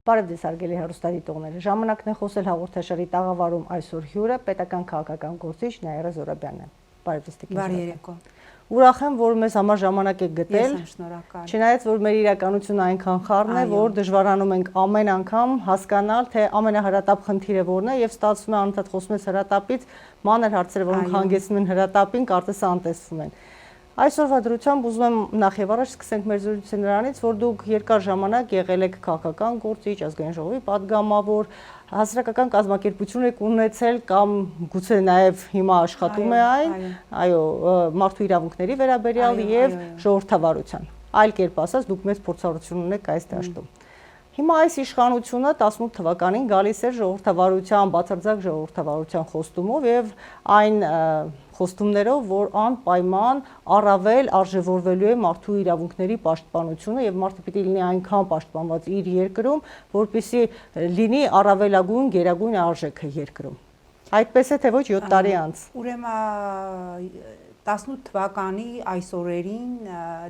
Բարև ձեզ հարգելի հեռուստադիտողներ, ժամանակն է խոսել հաղորդաշարի տաղավարում այսօր հյուրը պետական քաղաքական գործիչ Նաիրա Զոհրաբյանն է։ Բարև ձեզ տիկին։ Բարի երեկո։ Ուրախ եմ, որ մեզ համար ժամանակ եք գտել։ Ես եմ շնորհակալ։ Չնայած որ մեր իրականությունը այնքան խառն է, որ դժվարանում ենք ամեն անգամ հասկանալ, թե ամենահրատապ խնդիրը որն է, եւ ստացվում է անընդհատ խոսում ես հրատապից, մանր հարցերը, որոնք հանգեցնում են հրատապին, կարծես անտեսվում են։ Այսօրվա դրությամբ ուզում եմ նախ եւ առաջ սկսենք մեր զրույցը նրանից, որ դուք երկար ժամանակ եղել եք քաղաքական գործիչ, ազգային ժողովի падգամավոր, հասարակական կազմակերպություն եք ունեցել կամ գուցե նաեւ հիմա աշխատում է այն, այո, մարդու իրավունքների վերաբերյալ եւ ժողովրդավարության։ Այլ կերպ ասած, դուք մեծ փորձառություն ունեք այս դաշտում։ Հիմա այս իշխանությունը 18 թվականին գալիս էր ժողովրդավարության, բացարձակ ժողովրդավարության խոստումով եւ այն խոստումներով, որ անպայման առավել արժևորվելու է մարդու իրավունքների պաշտպանությունը եւ մարդը պիտի լինի այնքան պաշտպանված իր երկրում, որպեսզի լինի առավելագույն գերագույն արժեքը երկրում։ Այդպես է թե ոչ 7 տարի անց։ Ուրեմն 18 թվականի այս օրերին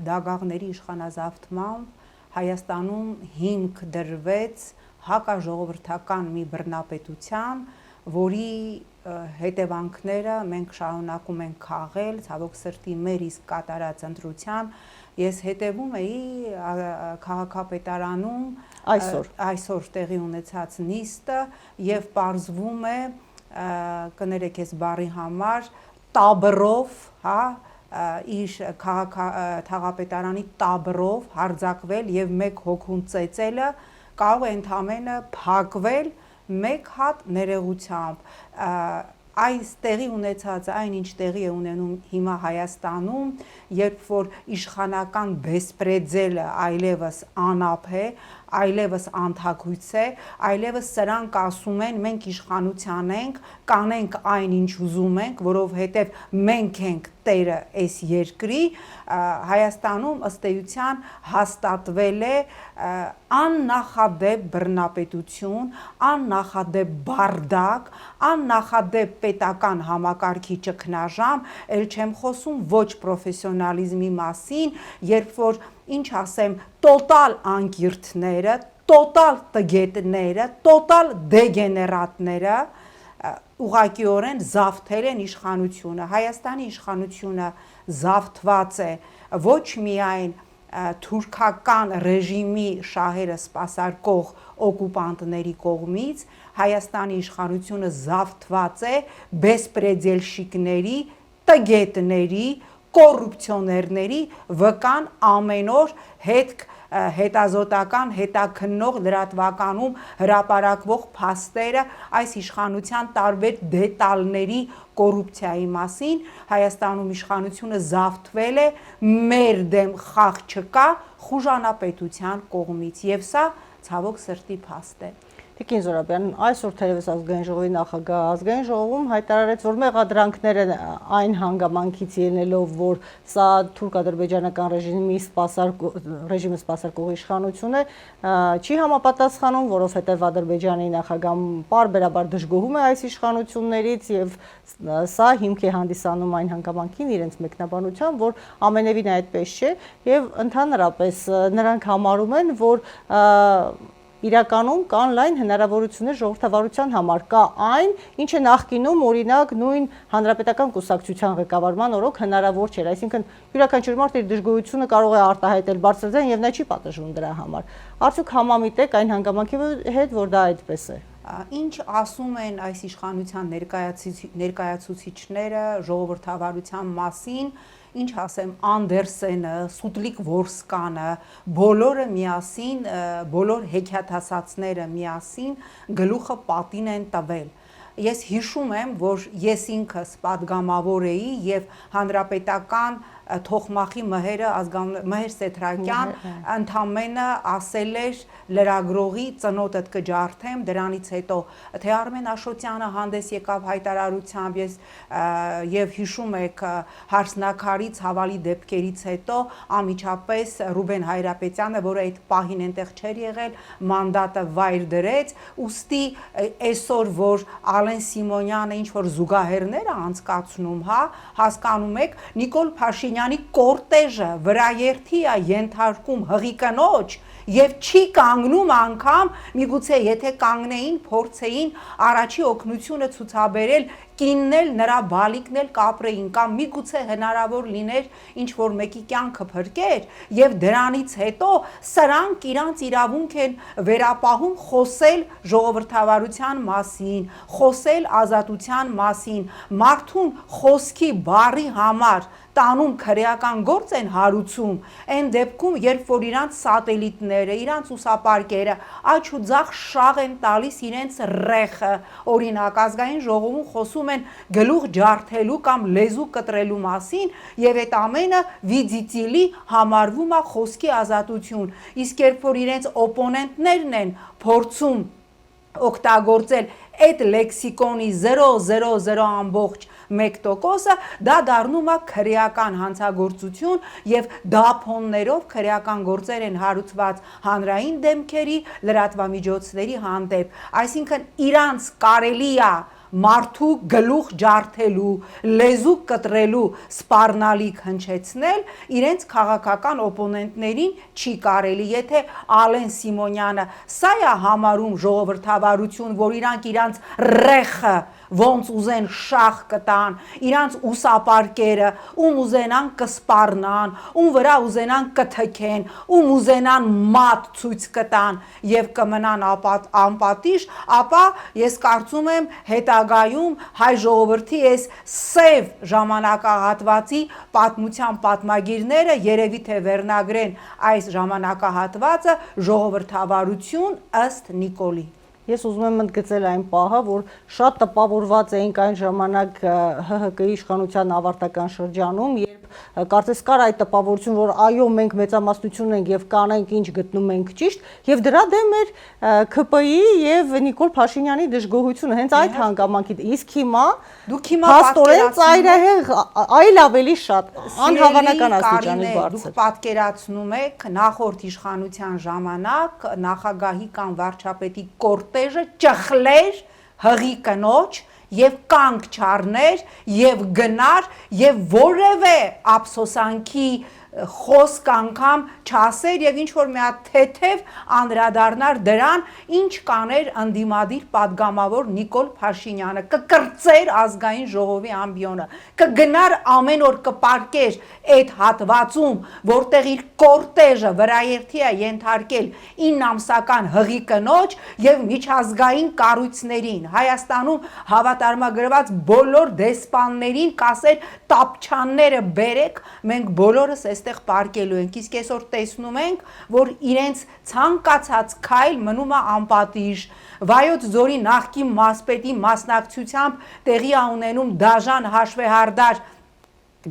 դագաղների իշխանազավթմամբ Հայաստանում հիմք դրվեց հակաժողովրդական մի բռնապետության, որի հետևանքները մենք շարունակում ենք քաղել, ցավոք սրտի մեր իսկ կատարած ընտրության։ Ես հետևում էի քաղաքապետարանում այսօր տեղի ունեցած նիստը եւ պարզվում է, կներեք ես բառի համար, տաբրով, հա, իր քաղաքապետարանի տաբրով հարձակվել եւ մեկ հոգուն ծեծելը կարող է ընդամենը փակվել մեկ հատ ներողությամբ։ Այս տեղի ունեցած այնինչ տեղի է ունենում հիմա Հայաստանում, երբ որ իշխանական բեսպրեդելը այլևս անապ է, այլևս անթակույց է, այլևս սրանք ասում են մենք իշխանության ենք, կանենք այնինչ ուզում ենք, որովհետև մենք ենք տերը այս երկրի, Հայաստանում ըստ էության հաստատվել է աննախադեպ բռնապետություն, աննախադեպ բարդակ, աննախադեպ պետական համակարգի ճգնաժամ, ել չեմ խոսում ոչ պրոֆեսիոնալիզմի մասին, երբ որ ինչ ասեմ, տոտալ անկիրթները, տոտալ տգետները, տոտալ դեգեներատները ուղղակիորեն զավթել են իշխանությունը։ Հայաստանի իշխանությունը զավթված է ոչ միայն թուրքական ռեժիմի շահերը սպասարկող օկուպանտների կողմից, Հայաստանի իշխանությունը զավթված է բեսպրեդելշիկների, տգետների, կոռուպցիոներների վկան ամեն օր հետազոտական, հետաքննող լրատվականում հրապարակվող փաստերը այս իշխանության տարբեր դետալների կոռուպցիայի մասին։ Հայաստանում իշխանությունը զավթվել է, մեր դեմ խաղ չկա խուժանապետության կողմից եւ սա ցավոք սրտի փաստ է։ Տիկին Զոհրաբյան, այսօր թերևս ազգային ժողովի նախագահ ազգային ժողովում հայտարարեց, որ մեղադրանքները այն հանգամանքից ելնելով, որ սա թուրք-ադրբեջանական ռեժիմը սպասարկող իշխանություն է, չի համապատասխանում, որովհետև Ադրբեջանի նախագահն պարբերաբար դժգոհում է այս իշխանություններից եւ սա հիմք է հանդիսանում այն հանգամանքին իրենց մեկնաբանությամբ, որ ամենևին այդպես չէ եւ ընդհանրապես նրանք համարում են, որ իրականում կան լայն հնարավորություններ ժողովրդավարության համար, կա այն, ինչը նախկինում օրինակ նույն հանրապետական կուսակցության ղեկավարման օրոք հնարավոր չէր, այսինքն յուրաքանչյուր մարդ իր դժգոհությունը կարող է արտահայտել բարձրաձայն եւ նա չի պատժվում դրա համար։ Արդյոք համամիտ եք այն հանգամանքի հետ, որ դա այդպես է։ Ինչ ասում են այս իշխանության ներկայացուցիչները ժողովրդավարության մասին, ինչ ասեմ, Անդերսենը, Սուտլիկ Որսկանը, բոլորը միասին, բոլոր հեքիաթասացները միասին գլուխը պատին են տվել։ Ես հիշում եմ, որ ես ինքս падգամավոր էի եւ հանրապետական թողմախի Մհեր Սեթրակյան ընդամենը ասել էր լրագրողի ծնոտդ կջարդեմ, դրանից հետո թե Արմեն Աշոտյանը հանդես եկավ հայտարարությամբ, եւ հիշում եք հարսնակարից հավալի դեպքերից հետո անմիջապես Ռուբեն Հայրապետյանը, որը այդ պահին այնտեղ չէր եղել, մանդատը վայր դրեց, ուստի այսօր որ Ալեն Սիմոնյանը ինչ որ զուգահեռներ է անցկացնում, հա, հասկանում եք, Նիկոլ Փաշինյանը Փաշինյանի կորտեժը վրաերթի է ենթարկում հղի կնոջ եւ չի կանգնում անգամ միգուցե եթե կանգնեին փորձեին առաջի օգնությունը ցուցաբերել կիննել նրա բալիկն էլ կապրեին կամ միգուցե հնարավոր լիներ ինչ որ մեկի կյանքը փրկեր եւ դրանից հետո սրանք իրանց իրավունք են վերապահում խոսել ժողովրդավարության մասին, խոսել ազատության մասին, մարդուն խոսքի բառի համար տանում քրեական գործ են հարուցում, այն դեպքում, երբ որ իրանց սատելիտները, իրանց ուսապարկերը աջ ու ձախ շաղ են տալիս իրենց ռեխը, օրինակ ազգային ժողովում խոսում են գլուխ ջարդելու կամ լեզու կտրելու մասին եւ այդ ամենը վիձիծիլի համարվում է խոսքի ազատություն, իսկ երբ որ իրենց օպոնենտներն են փորձում օգտագործել այդ լեքսիկոնի 0.001%-ը դա դառնում է քրեական հանցագործություն եւ դափոններով քրեական գործեր են հարուցված հանրային դեմքերի լրատվամիջոցների հանդեպ, այսինքն իրանց կարելի է մարդու գլուխ ջարդելու, լեզու կտրելու սպառնալիք հնչեցնել, իրենց քաղաքական օպոնենտներին չի կարելի, եթե Ալեն Սիմոնյանը սա է համարում ժողովրդավարություն, որ իրանք իրանց ռեխը ոնց ուզեն շախ կտան, իրանց ուսապարկերը, ում ուզենան կսպառնան, ում վրա ուզենան կթքեն, ում ուզենան մատ ցույց կտան եւ կմնան անպատիժ, ապա ես կարծում եմ հետագայում հայ ժողովրդի այս սև ժամանակահատվածի պատմության պատմագիրները երևի թե վերնագրեն այս ժամանակահատվածը ժողովրդավարություն ըստ Նիկոլի։ Ես ուզում եմ ընդգծել այն պահը, որ շատ տպավորված էինք այն ժամանակ ՀՀԿ-ի իշխանության ավարտական շրջանում, երբ կարծես կար այդ տպավորություն, որ այո, մենք մեծամասնություն ենք եւ կանենք ինչ գտնում ենք ճիշտ, եւ դրա դեմ էր ՔՊԻ եւ Նիկոլ Փաշինյանի դժգոհությունը հենց այդ հանգամանքից։ Իսկ հիմա դուք հիմա փաստորեն ծայրահեղ այլ ավելի շատ անհավանական աստիճանի բարձր։ Դուք պատկերացնում եք նախորդ իշխանության ժամանակ նախագահի կամ վարչապետի կորտեժը ճխլեր հղի կնոջ եւ կանգ չառներ եւ գնար եւ որևէ ափսոսանքի խոսք անգամ չասեր եւ ինչ որ մի հատ թեթև անդրադառնար դրան, ինչ կաներ ընդդիմադիր падգամավոր Նիկոլ Փաշինյանը, կկրծեր ազգային ժողովի ամբիոնը, կգնար ամեն օր կպարկեր այդ հատվածում, որտեղ իր կորտեժը վրաերթի է ենթարկել 9 ամսական հղի կնոջ եւ միջազգային կառույցներին, Հայաստանում հավատարմագրված բոլոր դեսպաններին կասեր տապչանները բերեք, մենք բոլորս այստեղ պարկելու ենք, իսկ այսօր տեսնում ենք, որ իրենց ցանկացած քայլ մնում է անպատիժ, Վայոց ձորի նախկին մասպետի մասնակցությամբ տեղի է ունենում դաժան հաշվեհարդար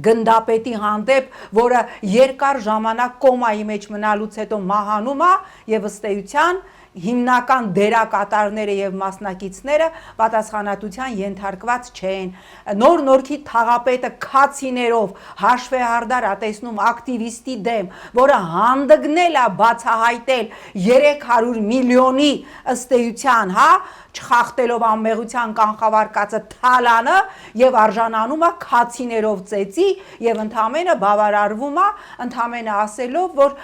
գնդապետի հանդեպ, որը երկար ժամանակ կոմայի մեջ մնալուց հետո մահանում է եւ ըստ էության հիմնական դերակատարները եւ մասնակիցները պատասխանատվության ենթարկված չեն։ Նոր-նորքի թաղապետը քացիներով հաշվեհարդար է տեսնում ակտիվիստի դեմ, որը հանդգնել է բացահայտել 300 միլիոնի ըստ էության, չխախտելով անմեղության կանխավարկածը թալանը եւ արժանանում է քացիներով ծեծի եւ ընդամենը բավարարվում է ընդամենը ասելով, որ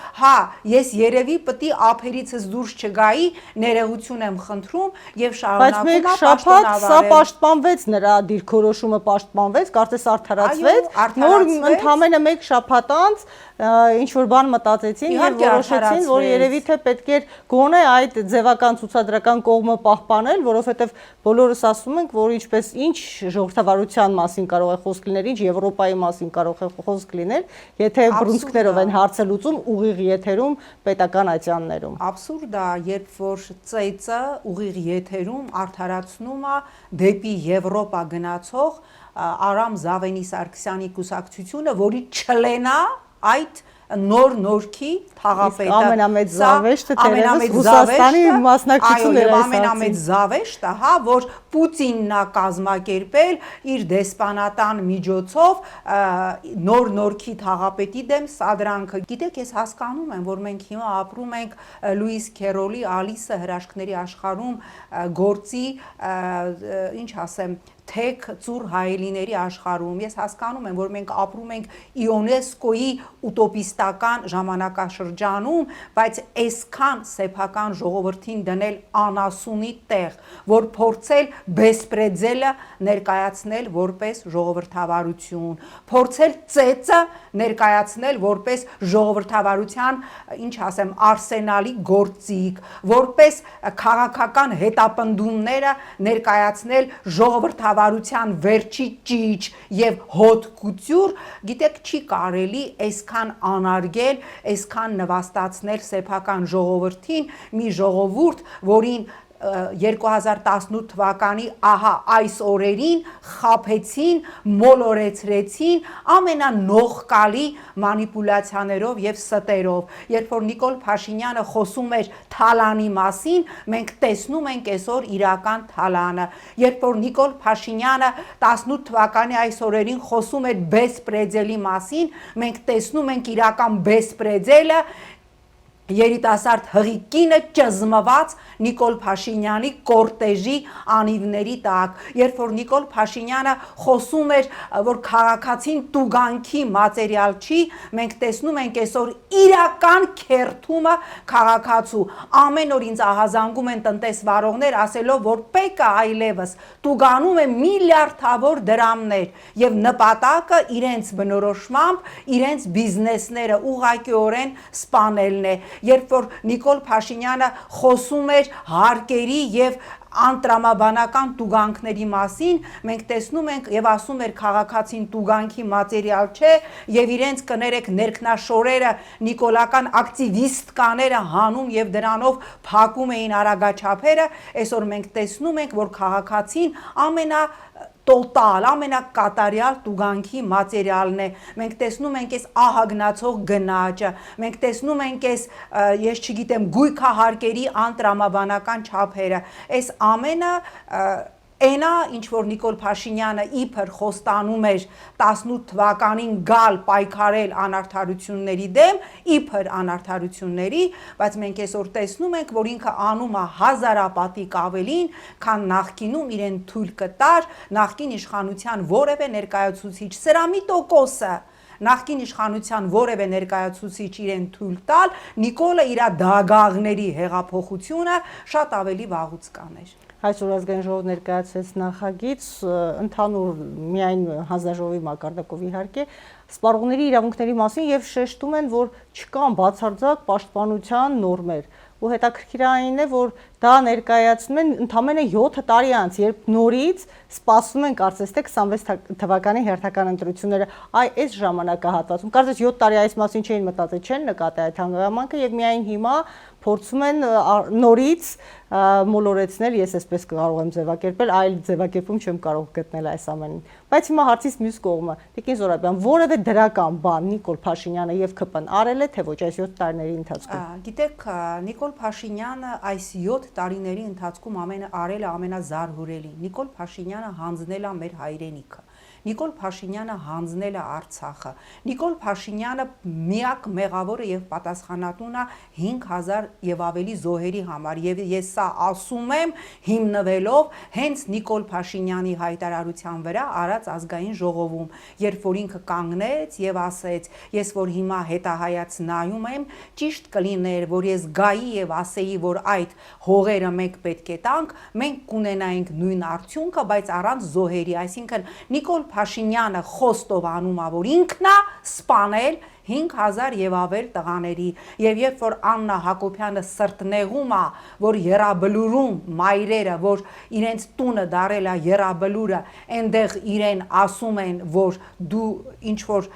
ես երևի պետք է ափերիցս դուրս չգայի, ներողություն եմ խնդրում եւ շարունակում է պաշտոնավարել։ Սա պաշտպանվեց, նրա դիրքորոշումը պաշտպանվեց, կարծես արդարացվեց, նոր ընդամենը 1 շաբաթ անց ինչ որ բան մտածեցին եւ որոշեցին, որ երևի թե պետք է գոնե այդ ձևական ցուցադրական կողմը պահպանել, որովհետեւ բոլորս ասում ենք, որ ինչպես ինչ ժողովրդավարության մասին կարող է խոսք լինել, ինչ Եվրոպայի մասին կարող է խոսք լինել, եթե բռունցքներով են հարցը լուծում ուղիղ եթերում պետական ատյաններում։ Աբսուրդ է, երբ որ ծեծը ուղիղ եթերում արդարացնում է դեպի Եվրոպա գնացող Արամ Զավենի Սարգսյանի կուսակցությունը, որի չլենա այդ նոր-նորքի թաղապետը, ամենամեծ զավեշտը թերևս Ռուսաստանի մասնակցությունն էր, ամենամեծ զավեշտը, որ Պուտինն է կազմակերպել իր դեսպանատան միջոցով նոր-նորքի թաղապետի դեմ սադրանքը։ Գիտեք, ես հասկանում եմ, որ մենք հիմա ապրում ենք Լուիս Քերոլի Ալիսը հրաշքների աշխարհում գործի, ինչ ասեմ, թեք ծուր հայելիների աշխարհում։ Ես հասկանում եմ, որ մենք ապրում ենք ՅՈՒՆԵՍԿՕ-ի ուտոպիստական ժամանակաշրջանում, բայց այսքան սեփական ժողովրդին դնել անասունի տեղ, որ փորձել բեսպրեդզելը ներկայացնել որպես ժողովրդավարություն, փորձել ծեծը ներկայացնել որպես ժողովրդավարության, ինչ ասեմ, արսենալի գործիք, որպես քաղաքական հետապնդումները ներկայացնել ժողովրդավարության վերջի ճիչ եւ հոտ կուտյուր, գիտեք, չի կարելի այսքան անարգել, այսքան նվաստացնել սեփական ժողովրդին, մի ժողովուրդ, որին 2018 թվականի ահա այս օրերին խաբեցին, մոլորեցրեցին ամենանողկալի մանիպուլյացիաներով եւ ստերով, երբ որ Նիկոլ Փաշինյանը խոսում էր թալանի մասին, մենք տեսնում ենք այսօր իրական թալանը, երբ որ Նիկոլ Փաշինյանը 18 թվականի այս օրերին խոսում էր բեսպրեդզելի մասին, մենք տեսնում ենք իրական բեսպրեդզելը, երիտասարդ հղի կինը ճզմված Նիկոլ Փաշինյանի կորտեժի անիվների տակ, երբ որ Նիկոլ Փաշինյանը խոսում էր, որ քաղաքացին տուգանքի մատերիալ չի, մենք տեսնում ենք այսօր իրական քերթումը քաղաքացու, ամեն օր ինձ ահազանգում են տնտեսվարողներ ասելով, որ ՊԿ այլևս տուգանում է միլիարդավոր դրամներ եւ նպատակը իրենց բնորոշմամբ իրենց բիզնեսները ուղղակիորեն սպանելն է, երբ որ Նիկոլ Փաշինյանը խոսում էր հարկերի եւ անտրամաբանական տուգանքների մասին, մենք տեսնում ենք եւ ասում էր քաղաքացին տուգանքի մատերիալ չէ եւ իրենց կներեք ներքնաշորերը նիկոլական ակտիվիստկաները հանում եւ դրանով փակում էին արագաչափերը, այսօր մենք տեսնում ենք, որ քաղաքացին տոտալ, ամենակատարյալ տուգանքի մատերիալն է, մենք տեսնում ենք այս ահագնացող գնաճը, մենք տեսնում ենք այս, ես չգիտեմ, գույքահարկերի անտրամաբանական չափերը, այս ամենը Այնա, ինչ որ Նիկոլ Փաշինյանը իբր խոստանում էր 18 թվականին գալ պայքարել անարդարությունների դեմ, իբր անարդարությունների, բայց մենք այսօր տեսնում ենք, որ ինքը անում է հազարապատիկ ավելին, քան նախկինում իրեն թույլ կտար նախկին իշխանության որևէ ներկայացուցիչ, սրա մի տոկոսը նախկին իշխանության որևէ ներկայացուցիչ իրեն թույլ տալ, Նիկոլը իր դագաղների հեղափոխությունը շատ ավելի վաղուց կաներ։ Այսօր ազգային ժողով ներկայացրեց նախագիծ, ընդհանուր միայն հանձնաժողովի մակարդակով իհարկե, սպառողների իրավունքների մասին եւ շեշտում են, որ չկան բացարձակ պաշտպանության նորմեր։ Ու հետաքրքրային է, որ դա ներկայացնում են ընդամենը 7 տարի անց, երբ նորից սպասում են կարծես թե 26 թվականի հերթական ընտրությունները, այս ժամանակահատվածում, կարծես 7 տարի այս մասին չէին մտածել, չեն նկատի այդ հանգամանքը եւ միայն հիմա փորձում են նորից մոլորեցնել, ես այսպես կարող եմ ձևակերպել, այլ ձևակերպում չեմ կարող գտնել այս ամենին։ Բայց հիմա հարցից մյուս կողմը, Տիկին Զոհրաբյան, որևէ դրական բան Նիկոլ Փաշինյանը եւ ԿՊ-ն արել է, թե ոչ այս 7 տարիների ընթացքում։ Գիտեք, Նիկոլ Փաշինյանը այս 7 տարիների ընթացքում արել է ամենազարհուրելի։ Նիկոլ Փաշինյանը հանձնել է մեր հայրենիքը։ Նիկոլ Փաշինյանը հանձնել է Արցախը։ Նիկոլ Փաշինյանը միակ մեղավորը եւ պատասխանատուն է 5000 եւ ավելի զոհերի համար եւ ես սա ասում եմ հիմնվելով հենց Նիկոլ Փաշինյանի հայտարարության վրա արած ազգային ժողովում, երբ որ ինքը կանգնեց եւ ասեց, ես որ հիմա հետահայաց նայում եմ, ճիշտ կլիներ, որ ես գայի եւ ասեի, որ այդ հողերը մենք պետք է տանք, մենք կունենայինք նույն արդյունքը, բայց առանց զոհերի, այսինքն Նիկոլ Փաշինյանը խոստովանում է, որ ինքն է սպանել 5000 եւ ավել տղաների եւ երբ որ Աննա Հակոբյանը սրտնեղում է, որ Եռաբլուրում մայրերը, որ իրենց տունը դարել է Եռաբլուրը, այնտեղ իրեն ասում են, որ դու ինչ որ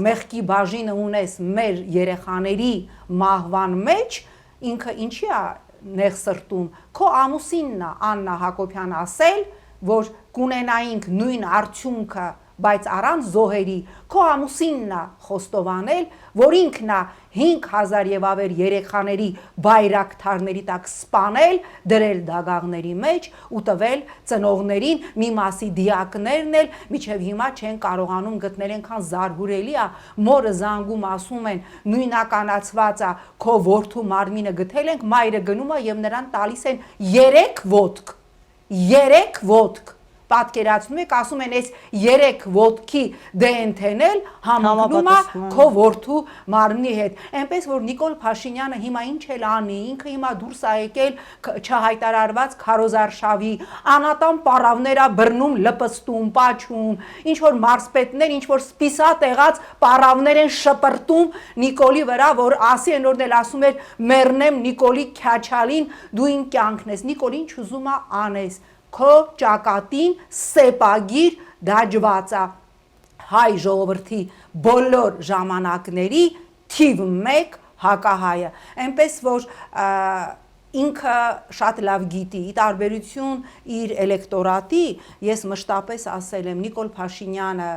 մեղքի բաժինը ունես մեր երեխաների մահվան մեջ, ինքը ինչի է նեղ սրտում, քո ամուսինն է Աննա Հակոբյանը ասել, որ կունենայինք նույն արդյունքը, բայց առանց զոհերի, քո ամուսինն է խոստովանել, որ ինքն է 5000 եւ ավել երեխաների բայրակթարների տակ սպանել, դրել դագաղների մեջ ու տվել ծնողներին, մի մասի դիակներն էլ միջև հիմա չեն կարողանում գտնել, այնքան զարհուրելի է, մորը զանգում ասում են, նույնականացված է, քո որդու մարմինը գտել ենք, մայրը գնում է եւ նրան տալիս են 3 ոտք։ 3 ոտք պատկերացնում եք, ասում են այս 3 ոտքի DNT-ն էլ համընկնում է քո որդու մարմնի հետ։ Այնպես որ Նիկոլ Փաշինյանը հիմա ինչ էլ անի, ինքը հիմա դուրս է եկել չհայտարարված քարոզարշավի, անատան պարավներ է բռնում, լպստում, պաչում, ինչ որ մարզպետներ, ինչ որ սպիսա տեղած պարավներ են շպրտում Նիկոլի վրա, որ ասի են որն էլ ասում էր մեռնեմ Նիկոլի քյաչալին, դու իմ կյանքն ես։ Նիկոլին չուզում է անես քո ճակատին սեպագիր դաջված է հայ ժողովրդի բոլոր ժամանակների թիվ 1 հակահայը, այնպես որ ինքը շատ լավ գիտի, ի տարբերություն իր էլեկտորատի, ես մշտապես ասել եմ Նիկոլ Փաշինյանը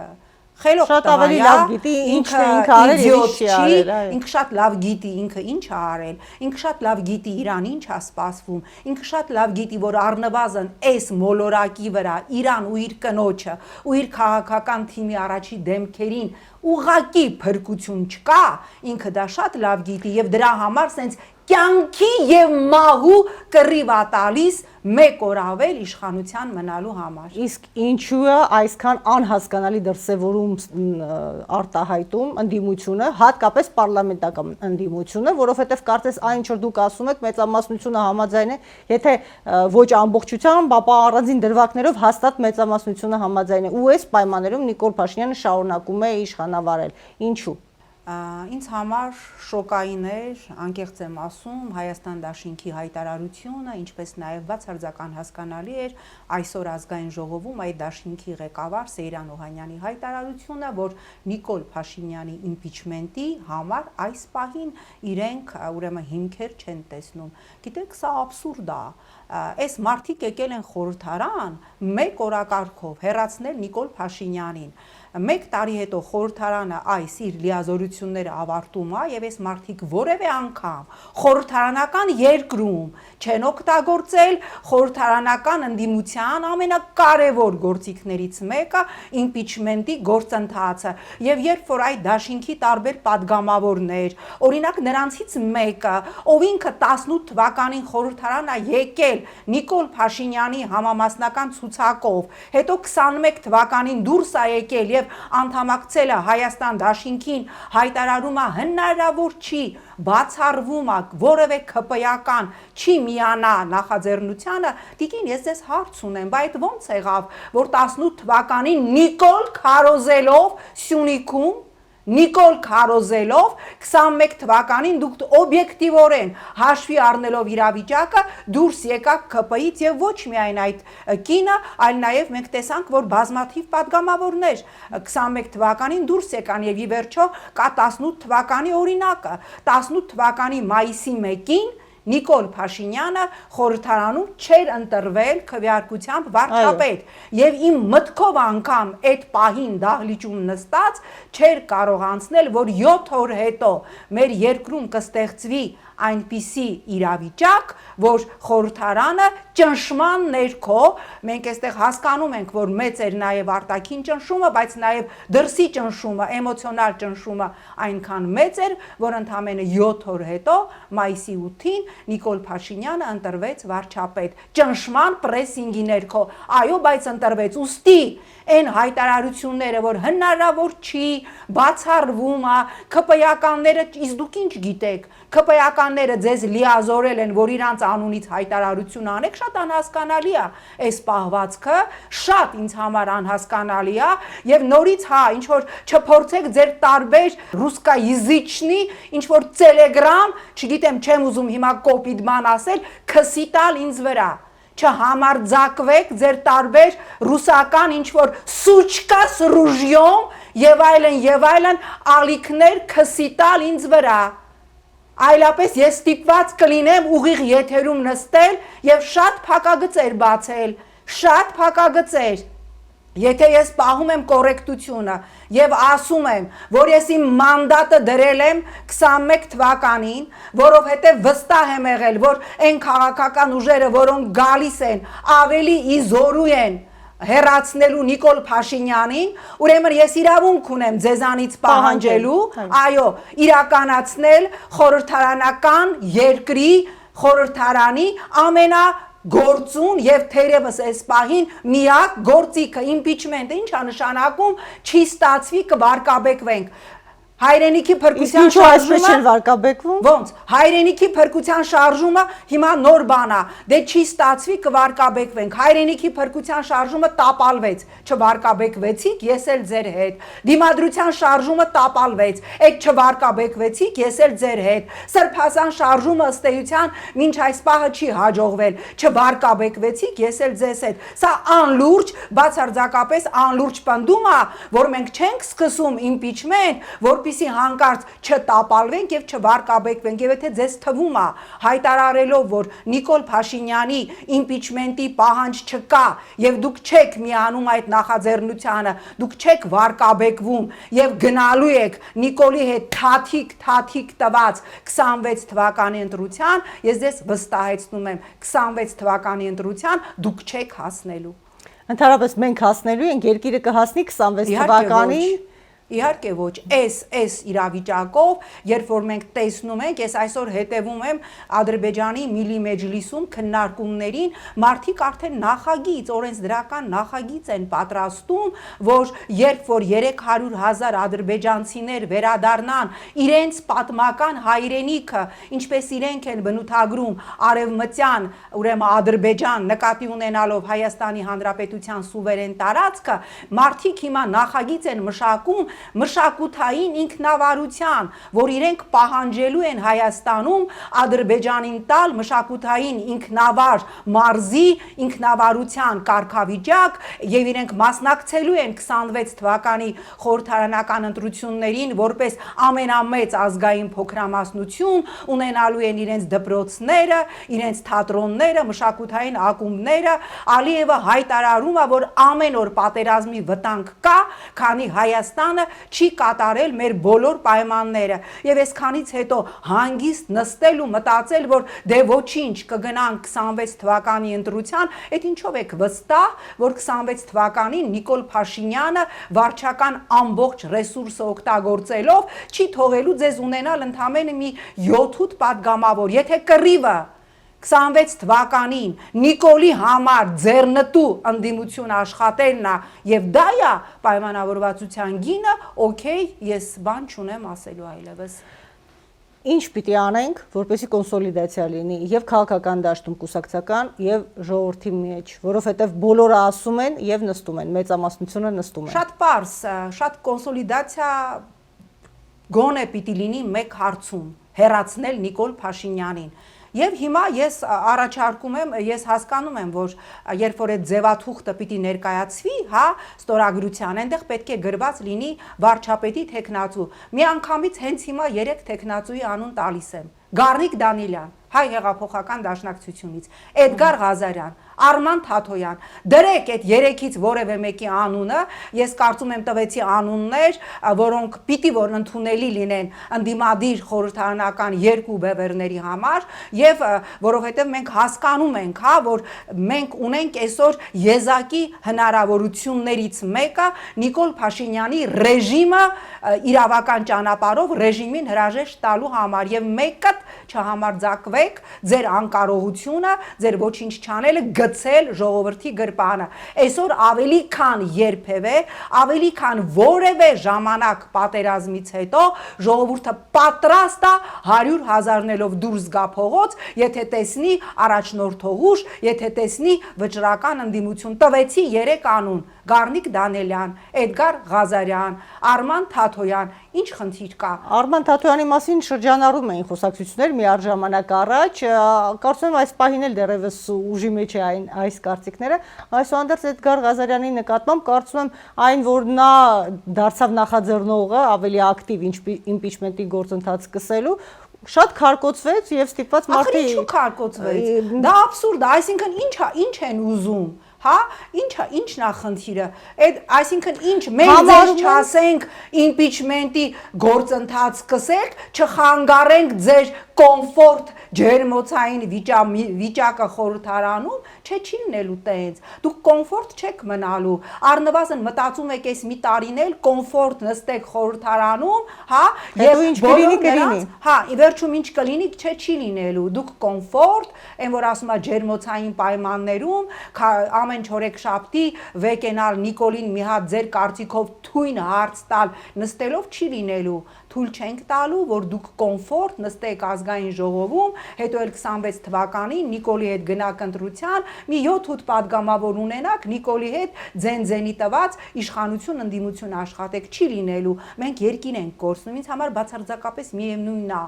շատ ավելի լավ գիտի ինչն է ինքը արել եւ ինչ չի արել, ինքը շատ լավ գիտի ինքը ինչ է արել, ինքը շատ լավ գիտի Իրան ինչ է սպասվում, ինքը շատ լավ գիտի որ առնվազն այս մոլորակի վրա Իրան ու իր կնոջը ու իր քաղաքական թիմի առաջի դեմքերին ուղակի փրկություն չկա, ինքը դա շատ լավ գիտի եւ դրա համար սենց կյանքի եւ մահու կռիվ է տալիս մեկ օր ավել իշխանության մնալու համար։ Իսկ ինչու է այսքան անհասկանալի դրսևորում արտահայտում ընդդիմությունը, հատկապես պարլամենտական ընդդիմությունը, որովհետև կարծես այն ինչ որ դուք ասում եք, մեծամասնությունը համաձայն է, եթե ոչ ամբողջությամբ, ապա առանձին դրվագներով հաստատ մեծամասնությունը համաձայն է։ Ու այս պայմաններում Նիկոլ Փաշինյանը շարունակում է իշխանավարել։ Ինչու՞։ Ինձ համար շոկային էր, անկեղծ եմ ասում, Հայաստան դաշինքի հայտարարությունը, ինչպես նաև բացարձական հասկանալի էր այսօր ազգային ժողովում այդ դաշինքի ղեկավար Սեյրան Օհանյանի հայտարարությունը, որ Նիկոլ Փաշինյանի իմպիչմենտի համար այս պահին իրենք ուրեմն հիմքեր չեն տեսնում։ Գիտեք, սա աբսուրդ է։ Այս մարդիկ եկել են խորհրդարան մեկ օրակարգով հեռացնել Նիկոլ Փաշինյանին։ Մեկ տարի հետո խորհրդարանը այս իր լիազորությունները ավարտում է եւ այս մարդիկ որևէ անգամ խորհրդարանական երկրում չեն օգտագործել խորհրդարանական ընդդիմության ամենակարևոր գործիքներից մեկը իմպիչմենտի գործընթացը եւ երբ որ այդ դաշինքի տարբեր падգամավորներ, օրինակ նրանցից մեկը, ով ինքը 18 թվականին խորհրդարան է եկել Նիկոլ Փաշինյանի համամասնական ցուցակով, հետո 21 թվականին դուրս է եկել եւ անդամակցել է Հայաստան դաշինքին, հայտարարում է հնարավոր չի, բացառվում է որևէ ԿՊ-ական չի միանա նախաձեռնությանը, տիկին ես ձեզ հարց ունեմ, բայց ո՞նց եղավ, որ 18 թվականին Նիկոլ քարոզելով Սյունիքում Նիկոլ քարոզելով 21 թվականին դուք օբյեկտիվորեն հաշվի առնելով իրավիճակը դուրս եկաք ԿՊ-ից եւ ոչ միայն այդ կինը, այլ նաեւ մենք տեսանք, որ բազմաթիվ падգամավորներ 21 թվականին դուրս եկան եւ ի վերջո կա 18 թվականի օրինակը, 18 թվականի մայիսի 1-ին Նիկոլ Փաշինյանը խորհրդարանում չէր ընտրվել քվեարկությամբ վարչապետ եւ իմ մտքով անգամ այդ պահին դահլիճում նստած չէր կարող անցնել, որ 7 օր հետո մեր երկրում կստեղծվի այնպիսի իրավիճակ, որ խորհրդարանը ճնշման ներքո, մենք այստեղ հասկանում ենք, որ մեծ էր նաև արտաքին ճնշումը, բայց նաև դրսի ճնշումը, էմոցիոնալ ճնշումը այնքան մեծ էր, որ ընդամենը 7 օր հետո, մայիսի 8-ին Նիկոլ Փաշինյանը ընտրվեց վարչապետ, ճնշման պրեսինգի ներքո, այո, բայց ընտրվեց, ուստի այն հայտարարությունները, որ հնարավոր չի, բացառվում է, ԿՊ-ականները, իսկ դուք ինչ գիտեք, ԿՊ-ականները ձեզ լիազորել են, որ իրանց անունից հայտարարություն անեք, շատ անհասկանալի է այս պահվածքը, շատ ինձ համար անհասկանալի է եւ նորից հա, ինչ որ չփորձեք ձեր տարբեր ռուսկաիզիչնի, ինչ որ Telegram, չգիտեմ, չեմ ուզում հիմա կոպիտ բան ասել, քսի տալ ինձ վրա չհամարձակվեք ձեր տարբեր ռուսական ինչ-որ սուչկա с ռուժյոմ եւ այլն ալիքներ քսի տալ ինձ վրա։ Այլապես ես ստիպված կլինեմ ուղիղ եթերում նստել եւ շատ փակագծեր բացել, շատ փակագծեր։ Եթե ես պահում եմ կոռեկտությունը եւ ասում եմ, որ ես իմ մանդատը դրել եմ 21 թվականին, որովհետեւ վստահ եմ եղել, որ այն քաղաքական ուժերը, որոնք գալիս են, ավելի իզորու են հեռացնելու Նիկոլ Փաշինյանին, ուրեմն ես իրավունք ունեմ ձեզանից պահանջելու, այո, իրականացնել խորհրդարանական երկրի խորհրդարանի գործուն եւ թերևս այս պահին միակ գործիքը impeachment-ը ինչա նշանակում չի ստացվի կվարկաբեկվենք հայրենիքի փրկության շարժումը չեն վարկաբեկվում ոնց հայրենիքի փրկության շարժումը հիմա նոր բան է դե չի ստացվի կվարկաբեկվենք հայրենիքի փրկության շարժումը տապալվեց չվարկաբեկվեցիք ես էլ ձեր հետ դիմադրության շարժումը տապալվեց այդ չվարկաբեկվեցիք ես էլ ձեր հետ սրբազան շարժումը ըստ էության մինչ այս պահը չի հաջողվել չվարկաբեկվեցիք ես էլ ձեզ հետ սա անլուրջ բացարձակապես անլուրջ պնդում է որ մենք չենք սկսում impeachment որպեսզի հանկարծ չտապալվենք եւ չվարկաբեկվենք եւ եթե ձեզ թվում է հայտարարելով որ Նիկոլ Փաշինյանի impeachment-ի պահանջ չկա եւ դուք չեք միանում այդ նախաձեռնությանը դուք չեք վարկաբեկվում եւ գնալու եք Նիկոլի հետ թաթիկ տված 26 թվականի ընտրության ես ձեզ վստահեցնում եմ 26 թվականի ընտրության դուք չեք հասնելու Ընդհանրապես մենք հասնելու ենք երկիրը կհասնի 26 թվականին Իհարկե ոչ, այս իրավիճակով, երբ որ մենք տեսնում ենք, ես այսօր հետևում եմ Ադրբեջանի Միլի Մեջլիսում քննարկումներին, մարդիկ արդեն նախագիծ, օրենսդրական նախագիծ են պատրաստում, որ երբ որ 300,000 ադրբեջանցիներ վերադառնան իրենց պատմական հայրենիքը, ինչպես իրենք են բնութագրում արևմտյան, ուրեմն Ադրբեջան նկատի ունենալով Հայաստանի Հանրապետության սուվերեն տարածքը, մարդիկ հիմա նախագիծ են մշակում մշակութային ինքնավարության, որ իրենք պահանջելու են Հայաստանում Ադրբեջանին տալ մշակութային ինքնավար մարզի ինքնավարության կարգավիճակ եւ իրենք մասնակցելու են 26 թվականի խորհրդարանական ընտրություններին որպես ամենամեծ ազգային փոքրամասնություն ունենալու են իրենց դպրոցները, իրենց թատրոնները, մշակութային ակումբները, Ալիևը հայտարարում է, որ ամեն օր պատերազմի վտանգ կա, քանի Հայաստանը չի կատարել մեր բոլոր պայմանները եւ այսքանից հետո հանգիստ նստել ու մտածել որ դե ոչինչ կգնանք 26 թվականի ընտրության այդ ինչով եք վստահ որ 26 թվականին Նիկոլ Փաշինյանը վարչական ամբողջ ռեսուրսը օգտագործելով չի թողելու ձեզ ունենալ ընդամենը մի 7-8 падգամավոր եթե կռիվը 26 թվականին Նիկոլի համար ձեռնտու ընդդիմություն աշխատելն է եւ դա է պայմանավորվածության գինը, օքեյ, ես բան չունեմ ասելու այլևս։ Ինչ պիտի անենք, որպեսզի կոնսոլիդացիա լինի եւ քաղաքական դաշտում կուսակցական եւ ժողովրդի մեջ, որովհետեւ բոլորը ասում են եւ նստում են, մեծամասնությունը նստում են։ Շատ պարզ, շատ կոնսոլիդացիա գոնե պիտի լինի մեկ հարցում՝ հեռացնել Նիկոլ Փաշինյանին։ Եվ հիմա ես առաջարկում եմ, ես հասկանում եմ, որ երբ որ այդ ձևաթուղթը պիտի ներկայացվի, հա, ստորագրության, այնտեղ պետք է գրված լինի վարչապետի թեկնածու։ Մի անգամից հենց հիմա 3 թեկնածուի անուն տալիս եմ։ Գառնիկ Դանիելյան, Հայ հեղափոխական դաշնակցությունից, Էդգար Ղազարյան, Արման Թաթոյան, դրեք այդ 3-ից որևէ մեկի անունը, ես կարծում եմ տվեցի անուններ, որոնք պիտի որ ընդունելի լինեն ընդդիմադիր խորհրդարանական 2 բևեռների համար եւ որովհետեւ մենք հասկանում ենք, հա, որ մենք ունենք այսօր եզակի հնարավորություններից մեկը Նիկոլ Փաշինյանի ռեժիմը իրավական ճանապարհով ռեժիմին հրաժեշտ տալու համար եւ մեկը չհամարձակվեք ձեր անկարողությունը, ձեր ոչինչ չանելը գցել ժողովրդի գրպանը։ Այսօր ավելի քան երբևէ, ավելի քան որևէ ժամանակ պատերազմից հետո ժողովուրդը պատրաստ է 100,000-ներով դուրս գա փողոց, եթե տեսնի առաջնորդողուշ, եթե տեսնի վճռական ընդդիմություն։ Տվեցի 3 անուն՝ Գառնիկ Դանիելյան, Էդգար Ղազարյան, Արման Թաթոյան, ինչ խնդիր կա։ Արման Թաթոյանի մասին շրջանառում էին խոսակցություններ միառժամանակ առաջ, կարծում եմ այս պահին էլ դեռևս ուժի մեջ է այս կարծիքները, այսուհանդերձ Էդգար Ղազարյանի նկատմամբ կարծում եմ այն, որ նա դարձավ նախաձեռնողը ավելի ակտիվ impeachment-ի գործընթաց սկսելու, շատ քարկոծվեց եւ ստիպված մարդի Ախր ինչու քարկոծվեց։ Դա աբսուրդ է, այսինքն ինչ են ուզում։ Հա, ինչն է խնդիրը։ Այսինքն ինչ մենք ձեզ չասենք impeachment-ի գործընթաց սկսեք, չխանգարենք ձեր կոմֆորտ ջերմոցային վիճակը խորհրդարանում չի լինելու տենց։ Դուք կոմֆորտ չեք մնալու։ Առնվազն մտածում եք այս մի տարին էլ կոմֆորտ նստեք խորհրդարանում, հա, եւ բոլոր նրանց, հա, ի վերջում ինչ կլինի, չի լինելու։ Դուք կոմֆորտ, այն որ ասում է ջերմոցային պայմաններում, ամեն չորեքշաբթի վեկենալ Նիկոլին մի հատ ձեր կարծիքով թույն հարց տալ նստելով չի լինելու։ Թույլ չենք տալու, որ դուք կոմֆորտ նստեք ազգային ժողովում, հետո էլ 26 թվականին Նիկոլի հետ գնաք ընտրության, մի 7-8 падգամավոր ունենաք, Նիկոլի հետ ձեն-ձենի տված իշխանություն ընդդիմություն աշխատեք, չի լինելու։ Մենք երկիր ենք կորցնում, ինձ համար բացարձակապես միևնույնն է,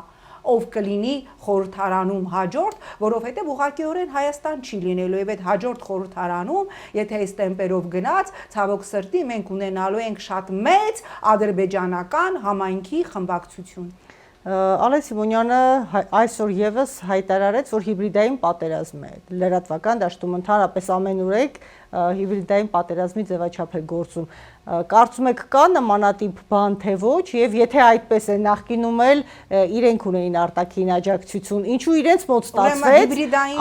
ով կլինի խորհրդարանում հաջորդ, որովհետև ուղղակիորեն Հայաստան չի լինելու, եւ այդ հաջորդ խորհրդարանում, եթե այս տեմպերով գնաց, ցավոք սրտի մենք ունենալու ենք շատ մեծ ադրբեջանական համայնքի խմբակցություն։ Ալեն Սիմոնյանը այսօր եւս հայտարարեց, որ հիբրիդային պատերազմ է։ Լրատվական դաշտում ընդհանրապես ամենուրեք հիբրիդային պատերազմի ձևաչափ է գործում։ Կարծում եք կա նմանատիպ բան թե ոչ, եւ եթե այդպես է, նախկինում էլ իրենք ունեին արտաքին աջակցություն, ինչու իրենց մոտ ստացվեց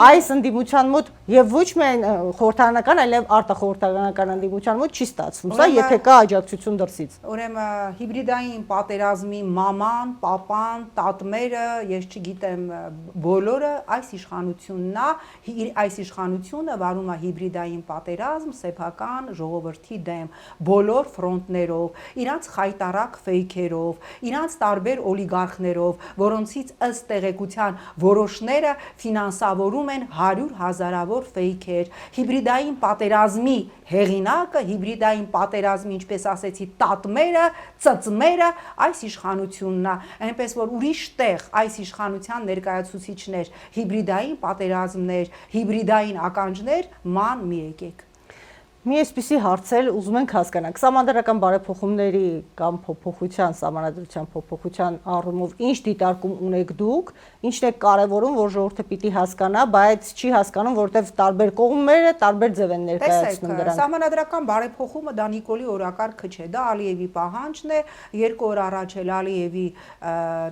այս ընդդիմության մոտ եւ ոչ միայն խորհրդարանական, այլև արտախորհրդարանական ընդդիմության մոտ չի ստացվում։ Սա եթե կա աջակցություն դրսից։ Ուրեմն հիբրիդային պատերազմի մաման, պապան, տատմերը, ես չգիտեմ, բոլորը այս իշխանությունն է, այս իշխանությունը վարում է հիբրիդային պատերազմ սեփական ժողովրդի դեմ, բոլոր ֆրոնտներով, իրանց խայտարակ ֆեյքերով, իրանց տարբեր օլիգարխներով, որոնցից ըստ տեղեկության որոշները ֆինանսավորում են 100,000-ավոր ֆեյքեր։ Հիբրիդային պատերազմի հեղինակը, հիբրիդային պատերազմի, ինչպես ասեցի, տատմերը, ծծմերը այս իշխանությունն է, այնպես որ ուրիշ տեղ այս իշխանության ներկայացուցիչներ, հիբրիդային պատերազմներ, հիբրիդային ականջներ ման մի եկեք։ Մի այսպիսի հարցել ուզում ենք հասկանանք սահմանադրական բարեփոխումների կամ փոփոխության, սահմանադրության փոփոխության առումով ինչ դիտարկում ունեք դուք, ինչն է կարևորում, որ ժողովուրդը պիտի հասկանա, բայց չի հասկանում, որովհետև տարբեր կողմերը տարբեր ձև են ներկայացնում դրանք։ Սահմանադրական բարեփոխումը դա Նիկոլի օրակարգը չէ, դա Ալիևի պահանջն է, 2 օր առաջ էլ Ալիևի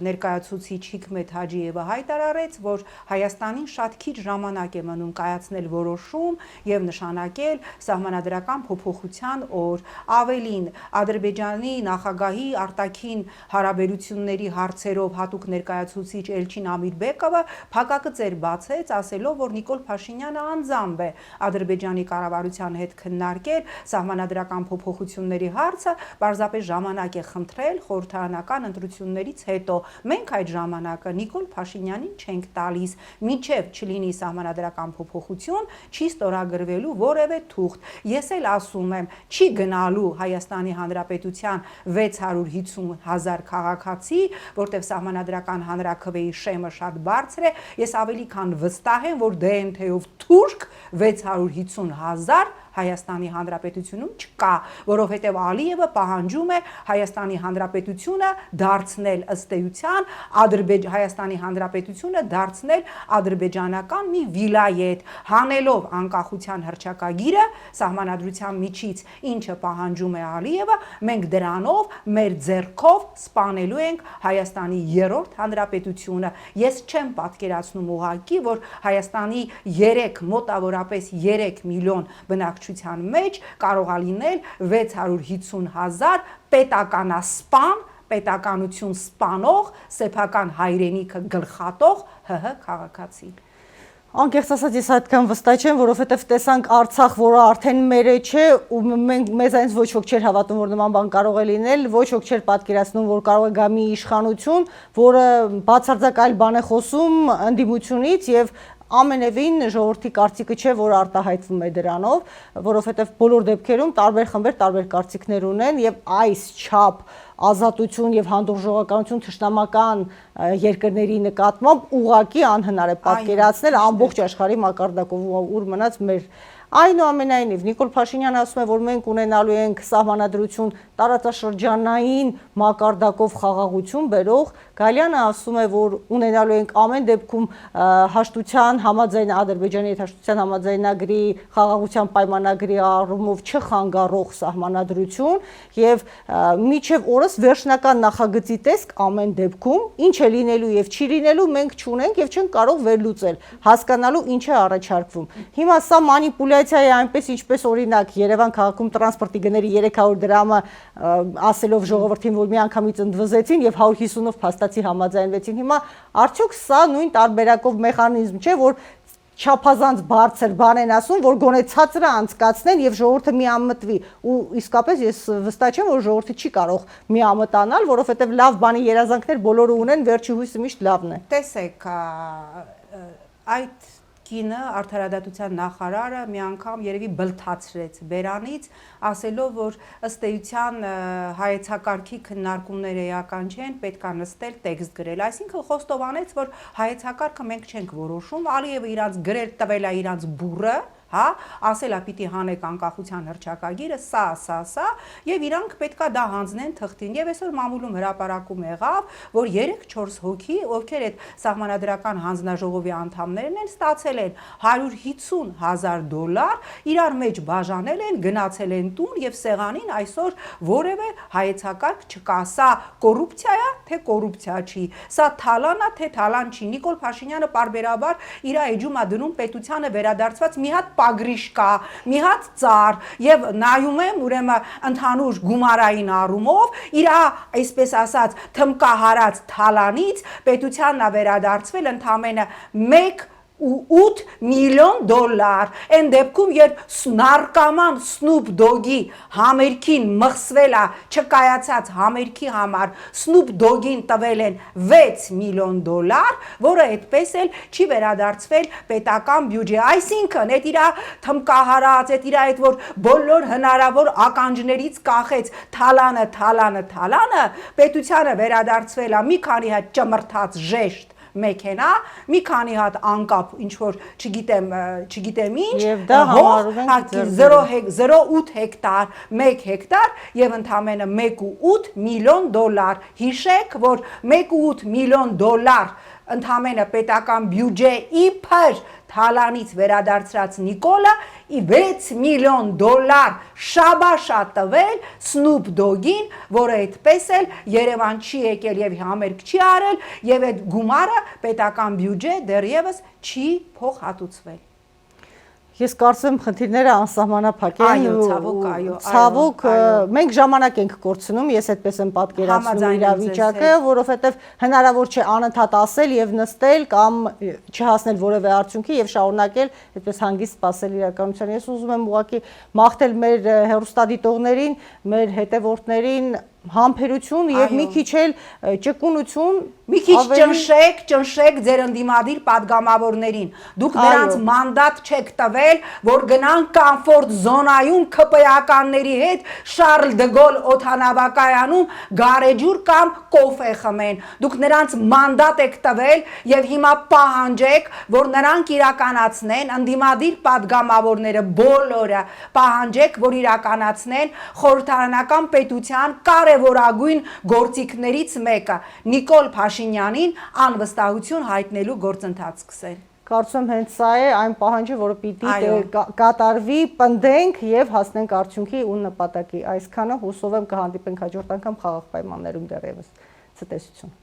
ներկայացուցիչ Հիկմետ Հաջիևը հայտարարեց, որ Հայաստանին շատ քիչ ժամանակ է մնում կայացնել որոշում եւ նշանակել սահմանադրական փոփոխության օր։ Ավելին, Ադրբեջանի նախագահի արտաքին հարաբերությունների հարցերով հատուկ ներկայացուցիչ Էլչին Ամիրբեկովը փակագծեր բացեց, ասելով, որ Նիկոլ Փաշինյանը անձամբ է Ադրբեջանի կառավարության հետ քննարկել սահմանադրական փոփոխությունների հարցը, պարզապես ժամանակ է խնդրել խորհրդարանական ընտրություններից հետո։ Մենք այդ ժամանակը Նիկոլ Փաշինյանին չենք տալիս, մինչև չլինի սահմանադրական փոփոխություն, չի ստորագրվելու որևէ թուղթ։ Ես էլ ասում եմ, չի գնալու Հայաստանի Հանրապետության 650,000 քաղաքացի, որտեղ սահմանադրական հանրաքվեի շեմը շատ բարձր է, ես ավելի քան վստահ եմ, որ DNT-ով թուրք 650,000 Հայաստանի Հանրապետությունում չկա, որովհետև Ալիևը պահանջում է Հայաստանի Հանրապետությունը դարձնել ըստ էության Հայաստանի Հանրապետությունը դարձնել ադրբեջանական մի վիլայետ, հանելով անկախության հռչակագիրը սահմանադրության միջից, ինչը պահանջում է Ալիևը, մենք դրանով մեր ձեռքով սպանելու ենք Հայաստանի 3-րդ հանրապետությունը։ Ես չեմ պատկերացնում ուղղակի, որ Հայաստանի մոտավորապես 3 միլիոն բնակչության մեջ կարող է լինել 650,000 պետականասպան, պետականություն սպանող, սեփական հայրենիքը գլխատող ՀՀ քաղաքացի։ Անկեղծ ասած ես այդքան վստահ չեմ, որովհետև տեսանք Արցախ, որը արդեն մերը չէ, ու մեզ այնց ոչ ոք չէր հավատում, որ նման բան կարող է լինել, ոչ ոք չէր պատկերացնում, որ կարող է գա մի իշխանություն, որը բացարձակ այլ բան է խոսում ընդդիմությունից եւ ամենևին ժողովրդի կարծիքը չէ, որ արտահայտվում է դրանով, որովհետև բոլոր դեպքերում տարբեր խմբեր տարբեր կարծիքներ ունեն եւ այս չափ ազատություն եւ հանդուրժողականություն թշնամական երկրների նկատմամբ ուղղակի անհնար է պատկերացնել ամբողջ աշխարհի մակարդակով, ուր մնաց մեր Այնուամենայնիվ Նիկոլ Փաշինյանը ասում է, որ մենք ունենալու ենք սահմանադրություն տարածաշրջանային մակարդակով խաղաղություն բերող, Գալյանը ասում է, որ ունենալու ենք ամեն դեպքում հաշտության համաձայն Ադրբեջանի հետ հաշտության համաձայնագրի խաղաղության պայմանագրի առումով չխանգարող սահմանադրություն եւ միջև օրս վերջնական նախագծի տեսք ամեն դեպքում ինչ է լինելու եւ չի լինելու մենք չունենք եւ չենք կարող վերլուծել, հասկանալու ինչ է առաջարկվում։ Հիմա սա մանիպուլյացիա է այնպես ինչպես օրինակ Երևան քաղաքում տրանսպորտի գների 300 դրամը ասելով ժողովրդին, որ միանգամից ընդվզեցին եւ 150-ով փաստացի համաձայնվեցին։ Հիմա արդյոք սա նույն տարբերակով մեխանիզմ չէ, որ չափազանց բարձր բան են ասում, որ գոնե ցածրը անցկացնեն եւ ժողովուրդը միամտվի ու իսկապես ես վստահ չեմ, որ ժողովուրդը չի կարող միամտանալ, որովհետեւ լավ բանի երազանքներ բոլորը ունեն, վերջի հույսը միշտ լավն է։ Տեսեք, այդ կինը արդարադատության նախարարը մի անգամ երևի բլթացրեց բերանից, ասելով, որ ըստ էության հայեցակարգի քննարկումները էական չեն, պետք է նստել տեքստ գրել։ Այսինքն խոստովանեց, որ հայեցակարգը մենք չենք որոշում, Ալիևը իրանց գրել տվել է իրանց բուրը, հա, ասել է պիտի հանեք անկախության հռչակագիրը, սա, եւ իրանք պետքա դա հանձնեն թղթին։ Եվ այսօր մամուլում հրապարակում եղավ, որ 3-4 հոգի, ովքեր այդ սահմանադրական հանձնաժողովի անդամներն են, ստացել են $150,000, իրար մեջ բաժանել են, գնացել են տուն եւ սեղանին այսօր որևէ հայեցակարգ չկա։ Սա կոռուպցիա է, թե կոռուպցիա չի։ Սա թալան է, թե թալան չի։ Նիկոլ Փաշինյանը պարբերաբար իր էջում է դնում պետությանը վերադարձված մի հատ պագրիշ կա, մի հատ ծառ եւ նայում եմ ուրեմն ընդհանուր գումարային առումով իր այսպես ասած թմկահարած թալանից պետությանն է վերադարձվել ընդամենը 1.8 միլիոն $, այն դեպքում, երբ նարկաման Սնուփ Դոգի համերգին մխսվել է չկայացած համերգի համար Սնուփ Դոգին տվել են $6 միլիոն, որը այդպես էլ չի վերադարձվել պետական բյուջե։ Այսինքն, այդ իր թմկահարած, այդ իր այդ որ բոլոր հնարավոր ականջներից կախեց թալանը, պետությանը վերադարձվել է մի քանի հատ ճմրթած ժեշտ մեքենա, մի քանի հատ անկապ ինչ որ չգիտեմ ինչ, եւ դա համարում ենք 0.8 հեկտար, 1 հեկտար եւ ընդամենը 1.8 միլիոն $։ Հիշեք, որ 1.8 միլիոն $, ընդամենը պետական բյուջե իբր թալանից վերադարձրած Նիկոլը 6 միլիոն $, շաբաշա տվել Սնուփ Դոգին, որը այդպես էլ Երևան չի եկել եւ համերգ չի արել եւ այդ գումարը պետական բյուջե դեռևս չի փոխհատուցվել։ Ես կարծում եմ խնդիրները անսահմանափակ են։ Այո, ցավոք մենք ժամանակ ենք կորցնում, ես այդպես եմ պատկերացնում իրավիճակը, որովհետև հնարավոր չէ անընդհատ ասել եւ նստել կամ չհասնել որևէ արդյունքի եւ շարունակել այդպես հանգիստ սպասել իրականության։ Ես ուզում եմ ուղղակի մաղթել մեր հեռուստադիտողներին, մեր հետևորդներին համբերություն եւ մի քիչ էլ ճկունություն, մի քիչ ճնշեք ձեր ընդդիմադիր падգամավորներին։ Դուք նրանց մանդատ չեք տվել, որ գնան կոմֆորտ զոնայում ԿՊԵ-ականների հետ Շարլ դե Գոլ օդանավակայանում գարեջուր կամ կոֆե խմեն։ Դուք նրանց մանդատ եք տվել եւ հիմա պահանջեք, որ նրանք իրականացնեն, ընդդիմադիր падգամավորները բոլորը պահանջեք, որ իրականացնեն խորհրդարանական պետության կարևորագույն գործիքներից մեկը Նիկոլ Փաշինյանին անվստահություն հայտնելու գործընթաց սկսել։ Կարծում եմ հենց սա է այն պահանջը, որը պիտի կատարվի, պնդենք եւ հասնենք արդյունքի ու նպատակի։ Այսքանը հուսով եմ կհանդիպենք հաջորդ անգամ խաղաղ պայմաններում դեռևս։ Ցտեսություն։